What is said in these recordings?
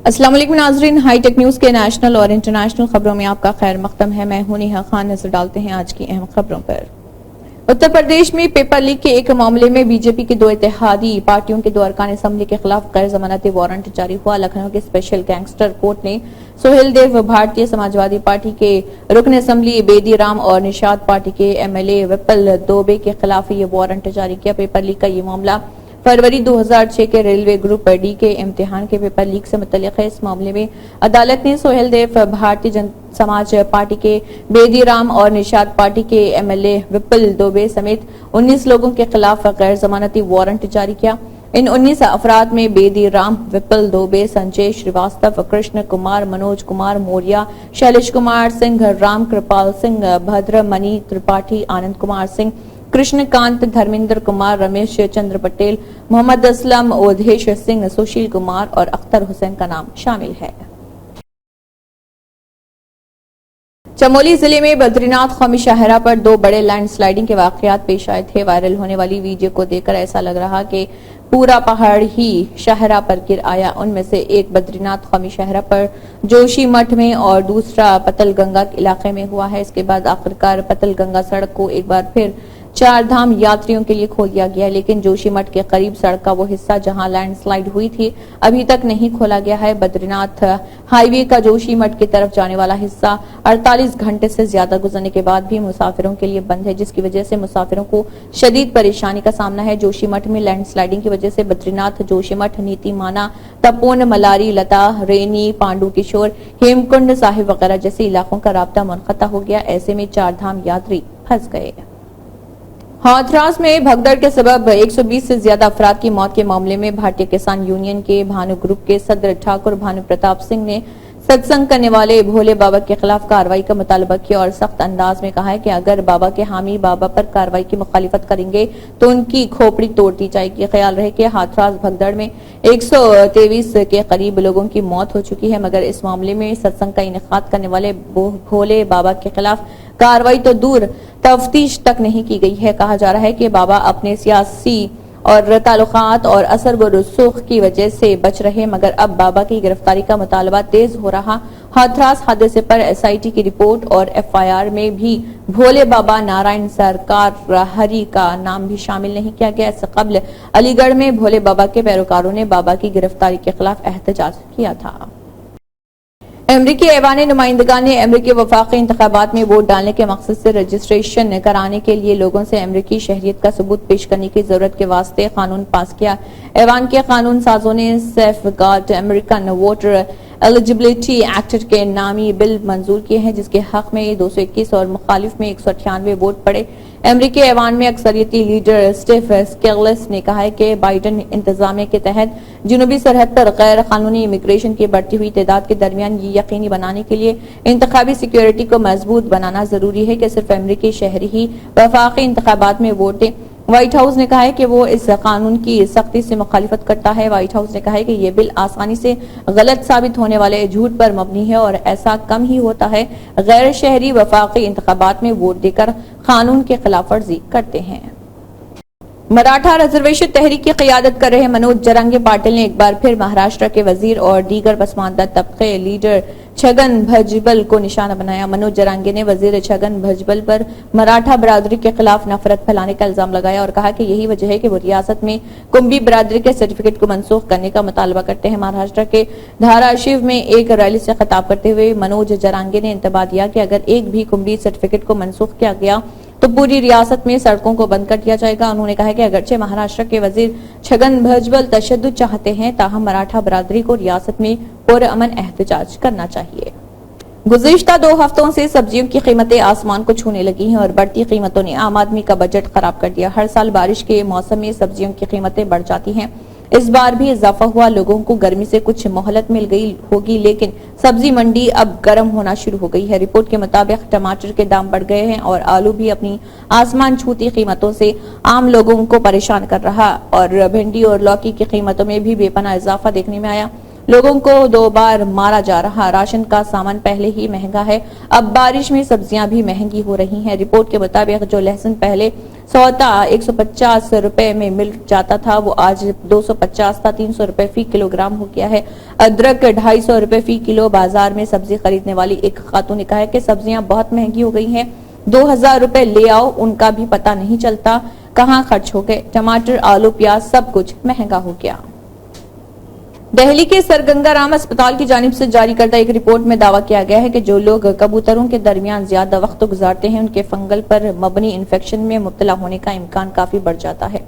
अस्सलाम वालेकुम नाज़रीन, हाई टेक न्यूज़ के नेशनल और इंटरनेशनल खबरों में आपका खैर मक़दम है। मैं हूं नेहा खान। नजर डालते हैं आज की अहम खबरों पर। उत्तर प्रदेश में पेपर लीक के एक मामले में बीजेपी की दो इत्तेहादी पार्टियों के दो अरकान असम्बली के खिलाफ गैर जमानती वारंट जारी हुआ। लखनऊ के स्पेशल गैंगस्टर कोर्ट ने सोहेल देव भारतीय समाजवादी पार्टी के रुकन असम्बली बेदी राम और निषाद पार्टी के एमएलए विपुल दुबे के खिलाफ ये वारंट जारी किया। पेपर लीक का ये मामला फरवरी 2006 के रेलवे ग्रुप डी के इम्तिहान के पेपर लीक से मुतल्लिक है। इस मामले में अदालत ने सोहेल देव भारतीय जन समाज पार्टी के बेदी राम और निषाद पार्टी के एमएलए विपुल दुबे समेत 19 लोगों के खिलाफ गैर जमानती वारंट जारी किया। इन 19 अफराद में बेदी राम, विपुल दुबे, संजय श्रीवास्तव, कृष्ण कुमार, मनोज कुमार मौर्य, शैलेश कुमार सिंह, राम कृपाल सिंह, भद्रमणि त्रिपाठी, आनंद कुमार सिंह, कृष्णकांत, धर्मेंद्र कुमार, रमेश चंद्र पटेल, मोहम्मद असलम, ओधेश सिंह, सुशील कुमार और अख्तर हुसैन का नाम शामिल है। चमोली जिले में बद्रीनाथ कौमी शाहरा पर दो बड़े लैंड स्लाइडिंग के वाकयात पेश आए थे। वायरल होने वाली वीडियो को देखकर ऐसा लग रहा कि पूरा पहाड़ ही शाहरा पर गिर आया। उनमें से एक बद्रीनाथ कौमी शाहरा पर जोशी मठ में और दूसरा पतलगंगा इलाके में हुआ है। इसके बाद आखिरकार पतलगंगा सड़क को एक बार फिर चार धाम यात्रियों के लिए खोल दिया गया, लेकिन जोशी मठ के करीब सड़क का वो हिस्सा जहां लैंडस्लाइड हुई थी अभी तक नहीं खोला गया है। बद्रीनाथ हाईवे का जोशी मठ की तरफ जाने वाला हिस्सा 48 घंटे से ज्यादा गुजरने के बाद भी मुसाफिरों के लिए बंद है, जिसकी वजह से मुसाफिरों को शदीद परेशानी का सामना है। जोशी मठ में लैंडस्लाइडिंग की वजह से बद्रीनाथ, जोशी मठ, नीति माना, तपोन, मलारी, लता, रेनी, पांडु किशोर, हेमकुंड साहिब वगैरह जैसे इलाकों का राब्ता मुनक़ता हो गया। ऐसे में चार धाम यात्री फंस गए। हाथरस में भगदड़ के सबब 120 से ज्यादा अफराद की मौत के मामले में भारतीय किसान यूनियन के भानु ग्रुप के सदर ठाकुर भानु प्रताप सिंह ने सत्संग करने वाले भोले बाबा के खिलाफ कार्रवाई का मुतालबा किया और सख्त अंदाज में कहा है कि अगर बाबा के हामी बाबा पर कार्रवाई की मुखालिफत करेंगे तो उनकी खोपड़ी तोड़ दी जाएगी। ख्याल रहे कि हाथरस भगदड़ में 123 के करीब लोगों की मौत हो चुकी है, मगर इस मामले में सत्संग का इनेकाद करने वाले भोले बाबा के खिलाफ कार्रवाई तो दूर तफ्तीश तक नहीं की गई है। कहा जा रहा है कि बाबा अपने सियासी और ताल्लुकात और असर व रसूख की वजह से बच रहे, मगर अब बाबा की गिरफ्तारी का मुतालबा तेज हो रहा। हाथरस हादसे पर एसआईटी की रिपोर्ट और एफआईआर में भी भोले बाबा नारायण सरकार हरि का नाम भी शामिल नहीं किया गया। इससे कबल अलीगढ़ में भोले बाबा के पैरोकारों ने बाबा की गिरफ्तारी के खिलाफ एहतजाज किया था। अमरीकी ऐवान नुमाइंदगान ने अमरीकी वफाकी इंतखाबात में वोट डालने के मकसद से रजिस्ट्रेशन कराने के लिए लोगों से अमरीकी शहरियत का सबूत पेश करने की जरूरत के वास्ते कानून पास किया। ऐवान के कानून साजों ने safeguard American voter eligibility act के नामी बिल मंजूर किए हैं, जिसके हक में 221 और मुखालिफ में 198 वोट पड़े। अमरीकी ऐवान में अक्सरियती लीडर स्टीव स्केलिस ने कहा है कि बाइडन इंतजामिया के तहत जुनूबी सरहद पर गैर कानूनी इमिग्रेशन की बढ़ती हुई तादाद के दरमियान ये यकीनी बनाने के लिए इंतखाबी सिक्योरिटी को मजबूत बनाना जरूरी है कि सिर्फ अमरीकी शहरी ही वफाकी इंतखाबात में वोट दें। व्हाइट हाउस ने कहा है कि वो इस कानून की सख्ती से मुखालिफत करता है। व्हाइट हाउस ने कहा है कि ये बिल आसानी से गलत साबित होने वाले झूठ पर मबनी है और ऐसा कम ही होता है गैर शहरी वफाकी इंतखाबात में वोट देकर कानून की खिलाफ वर्जी करते हैं। मराठा रिजर्वेशन तहरीक की क़ियादत कर रहे मनोज जरांगे पाटिल ने एक बार फिर महाराष्ट्र के वजीर और दीगर पसमानदा तबके लीडर छगन भुजबल को निशाना बनाया। मनोज जरांगे ने वजीर छगन भुजबल पर मराठा बरादरी के खिलाफ नफरत फैलाने का इल्जाम लगाया और कहा कि यही वजह है कि वो रियासत में कुंभी बरादरी के सर्टिफिकेट को मनसूख करने का मुतालबा करते हैं। महाराष्ट्र के धाराशिव में एक रैली से खिताब करते हुए मनोज जरांगे ने इंतबाह दिया कि अगर एक भी कुंभी सर्टिफिकेट को मनसूख किया गया तो पूरी रियासत में सड़कों को बंद कर दिया जाएगा। उन्होंने कहा कि अगरचे महाराष्ट्र के वजीर छगन भुजबल तशद्दुद चाहते हैं, ताहम मराठा बरादरी को रियासत में पुरअमन एहतजाज करना चाहिए। गुज़िश्ता 2 हफ्तों से सब्जियों की कीमतें आसमान को छूने लगी हैं और बढ़ती कीमतों ने आम आदमी का बजट खराब कर दिया। हर साल बारिश के मौसम में सब्जियों की कीमतें बढ़ जाती हैं, इस बार भी इजाफा हुआ। लोगों को गर्मी से कुछ मोहलत मिल गई होगी, लेकिन सब्जी मंडी अब गर्म होना शुरू हो गई है। रिपोर्ट के मुताबिक टमाटर के दाम बढ़ गए हैं और आलू भी अपनी आसमान छूती कीमतों से आम लोगों को परेशान कर रहा और भिंडी और लौकी की कीमतों में भी बेपनाह इजाफा देखने में आया। लोगों को 2 बार मारा जा रहा। राशन का सामान पहले ही महंगा है, अब बारिश में सब्जियां भी महंगी हो रही हैं। रिपोर्ट के मुताबिक जो लहसुन पहले سودا 150 روپے میں مل جاتا تھا وہ آج 250 تھا 300 روپے فی کلو گرام ہو گیا ہے۔ ادرک 250 روپے فی کلو۔ بازار میں سبزی خریدنے والی ایک خاتون نے کہا ہے کہ سبزیاں بہت مہنگی ہو گئی ہیں، 2000 روپے لے آؤ ان کا بھی پتہ نہیں چلتا کہاں خرچ ہو گئے۔ ٹماٹر، آلو، پیاز سب کچھ مہنگا ہو گیا۔ دہلی کے سر گنگا رام اسپتال کی جانب سے جاری کردہ ایک رپورٹ میں دعویٰ کیا گیا ہے کہ جو لوگ کبوتروں کے درمیان زیادہ وقت گزارتے ہیں ان کے فنگل پر مبنی انفیکشن میں مبتلا ہونے کا امکان کافی بڑھ جاتا ہے۔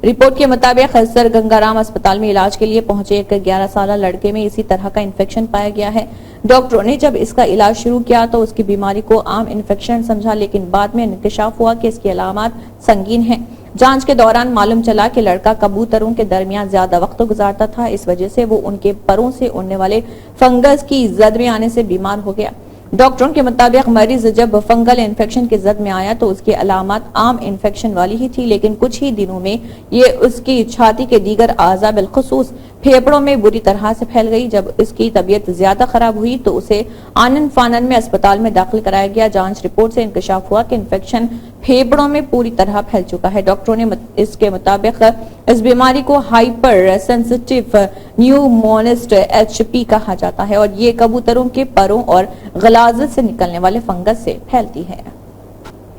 رپورٹ کے مطابق سر گنگا رام اسپتال میں علاج کے لیے پہنچے ایک 11 سالہ لڑکے میں اسی طرح کا انفیکشن پایا گیا ہے۔ ڈاکٹروں نے جب اس کا علاج شروع کیا تو اس کی بیماری کو عام انفیکشن سمجھا، لیکن بعد میں انکشاف ہوا کہ اس کی علامات سنگین ہیں۔ جانچ کے دوران معلوم چلا کہ لڑکا کبوتروں کے درمیان زیادہ وقت گزارتا تھا، اس وجہ سے وہ ان کے پروں سے اڑنے والے فنگس کی زد میں آنے سے بیمار ہو گیا۔ ڈاکٹروں کے مطابق مریض جب فنگل انفیکشن کی زد میں آیا تو اس کی علامات عام انفیکشن والی ہی تھی، لیکن کچھ ہی دنوں میں یہ اس کی چھاتی کے دیگر اعضاء بالخصوص پھیپڑوں میں بری طرح سے پھیل گئی۔ جب اس کی طبیعت زیادہ خراب ہوئی تو اسے آنن فانن میں اسپتال میں داخل کرایا گیا۔ جانچ رپورٹ سے انکشاف ہوا کہ انفیکشن پھیپڑوں میں پوری طرح پھیل چکا ہے۔ ڈاکٹروں نے اس کے مطابق اس بیماری کو ہائپر سینسٹیو نیومونسٹ HP کہا جاتا ہے اور یہ کبوتروں کے پروں اور غلاظت سے نکلنے والے فنگس سے پھیلتی ہے۔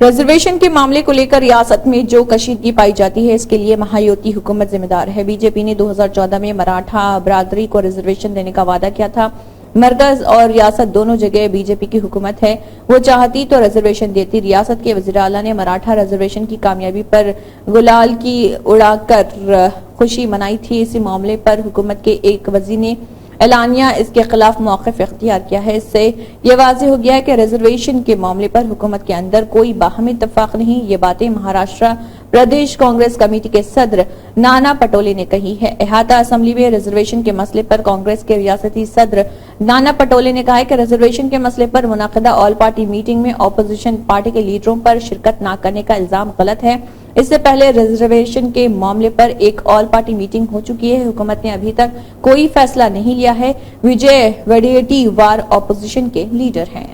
ریزرویشن کے معاملے کو لے کر ریاست میں جو کشیدگی پائی جاتی ہے اس کے لیے مہایوتی حکومت ذمہ دار ہے۔ بی جے پی نے 2014 میں مراٹھا برادری کو ریزرویشن دینے کا وعدہ کیا تھا۔ مرکز اور ریاست دونوں جگہ بی جے پی کی حکومت ہے، وہ چاہتی تو ریزرویشن دیتی۔ ریاست کے وزیر اعلیٰ نے مراٹھا ریزرویشن کی کامیابی پر گلال کی اڑا کر خوشی منائی تھی۔ اسی معاملے پر حکومت کے ایک وزیر نے اعلانیہ اس کے خلاف موقف اختیار کیا ہے۔ اس سے یہ واضح ہو گیا ہے کہ ریزرویشن کے معاملے پر حکومت کے اندر کوئی باہمی اتفاق نہیں۔ یہ باتیں مہاراشٹر پردیش کانگریس کمیٹی کے صدر نانا پٹولے نے کہی ہے۔ احاطہ اسمبلی میں ریزرویشن کے مسئلے پر کانگریس کے ریاستی صدر نانا پٹولے نے کہا ہے کہ ریزرویشن کے مسئلے پر منعقدہ آل پارٹی میٹنگ میں اپوزیشن پارٹی کے لیڈروں پر شرکت نہ کرنے کا الزام غلط ہے۔ اس سے پہلے ریزرویشن کے معاملے پر ایک آل پارٹی میٹنگ ہو چکی ہے۔ حکومت نے ابھی تک کوئی فیصلہ نہیں لیا ہے۔ وجے وڈیٹی وار اپوزیشن کے لیڈر ہیں۔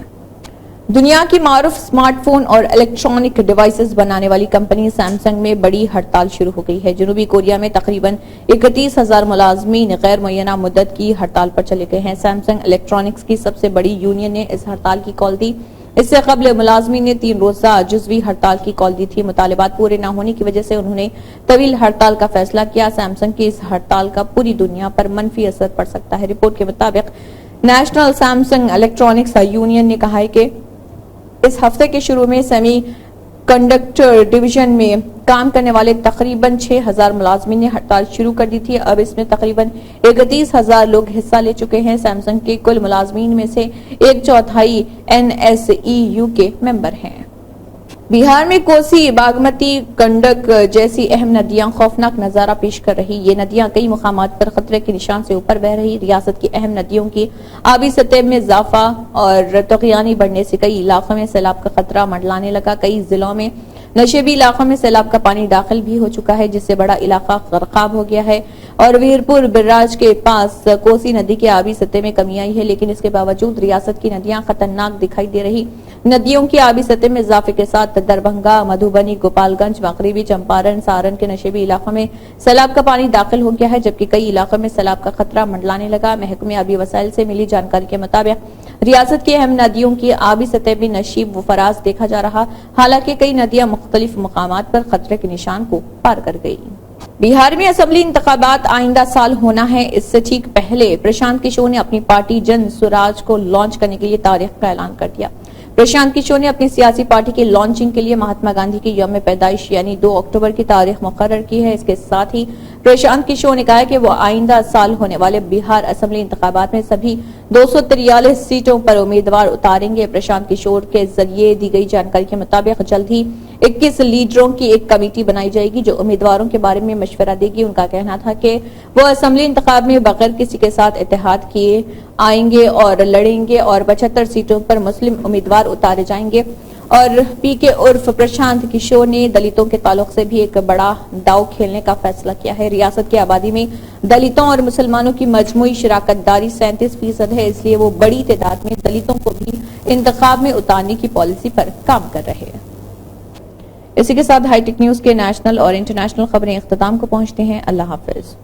دنیا کی معروف سمارٹ فون اور الیکٹرانک ڈیوائسز بنانے والی کمپنی سیمسنگ میں بڑی ہڑتال شروع ہو گئی ہے۔ جنوبی کوریا میں تقریباً 31,000 ملازمین غیر معینہ مدت کی ہڑتال پر چلے گئے ہیں۔ سیمسنگ الیکٹرانکس کی سب سے بڑی یونین نے اس ہڑتال کی کال دی۔ اس سے قبل ملازمین نے 3 روزہ جزوی ہڑتال کی کال دی تھی۔ مطالبات پورے نہ ہونے کی وجہ سے انہوں نے طویل ہڑتال کا فیصلہ کیا۔ سیمسنگ کی اس ہڑتال کا پوری دنیا پر منفی اثر پڑ سکتا ہے۔ رپورٹ کے مطابق نیشنل سیمسنگ الیکٹرانکس یونین نے کہا ہے کہ اس ہفتے کے شروع میں سیمی کنڈکٹر ڈویژن میں کام کرنے والے تقریباً 6,000 ملازمین نے ہڑتال شروع کر دی تھی۔ اب اس میں تقریباً 31,000 لوگ حصہ لے چکے ہیں۔ سیمسنگ کے کل ملازمین میں سے 1/4 NSEU کے ممبر ہیں۔ بہار میں کوسی، باگمتی، گنڈک جیسی اہم ندیاں خوفناک نظارہ پیش کر رہی۔ یہ ندیاں کئی مقامات پر خطرے کے نشان سے اوپر بہ رہی۔ ریاست کی اہم ندیوں کی آبی سطح میں اضافہ اور طغیانی بڑھنے سے کئی علاقوں میں سیلاب کا خطرہ منڈلانے لگا۔ کئی ضلعوں میں نشیبی علاقوں میں سیلاب کا پانی داخل بھی ہو چکا ہے، جس سے بڑا علاقہ غرقاب ہو گیا ہے اور ویرپور براج کے پاس کوسی ندی کے آبی سطح میں کمی آئی ہے، لیکن اس کے باوجود ریاست کی ندیاں خطرناک دکھائی دے رہی۔ ندیوں کی آبی سطح میں اضافے کے ساتھ دربھنگا، مدھوبنی، گوپال گنج، مغربی چمپارن، سارن کے نشیبی علاقوں میں سیلاب کا پانی داخل ہو گیا ہے، جبکہ کئی علاقوں میں سیلاب کا خطرہ منڈلانے لگا۔ محکمہ آبی وسائل سے ملی جانکاری کے مطابق ریاست کی اہم ندیوں کی آبی سطح میں نشیب و فراز دیکھا جا رہا، حالانکہ کئی ندیاں مختلف مقامات پر خطرے کے نشان کو پار کر گئی۔ بہار میں اسمبلی انتخابات آئندہ سال ہونا ہے۔ اس سے ٹھیک پہلے پرشانت کشور نے اپنی پارٹی جن سوراج کو لانچ کرنے کے لیے تاریخ کا اعلان کر دیا۔ پرشانت کشور نے اپنی سیاسی پارٹی کی لانچنگ کے لیے مہاتما گاندھی کی یوم پیدائش یعنی 2 اکتوبر کی تاریخ مقرر کی ہے۔ اس کے ساتھ ہی پرشانت کشور نے کہا کہ وہ آئندہ سال ہونے والے بہار اسمبلی انتخابات میں سبھی 243 سیٹوں پر امیدوار اتاریں گے۔ پرشانت کشور کے ذریعے دی گئی جانکاری کے مطابق جلد ہی 21 لیڈروں کی ایک کمیٹی بنائی جائے گی جو امیدواروں کے بارے میں مشورہ دے گی۔ ان کا کہنا تھا کہ وہ اسمبلی انتخاب میں بغیر کسی کے ساتھ اتحاد کیے آئیں گے اور لڑیں گے اور 75 سیٹوں پر مسلم امیدوار اتارے جائیں گے۔ اور پی کے عرف پرشانت کشور نے دلتوں کے تعلق سے بھی ایک بڑا داؤ کھیلنے کا فیصلہ کیا ہے۔ ریاست کی آبادی میں دلتوں اور مسلمانوں کی مجموعی شراکت داری 37% ہے، اس لیے وہ بڑی تعداد میں دلتوں کو بھی انتخاب میں اتارنے کی پالیسی پر کام کر رہے ہیں۔ اسی کے ساتھ ہائی ٹیک نیوز کے نیشنل اور انٹرنیشنل خبریں اختتام کو پہنچتے ہیں۔ اللہ حافظ۔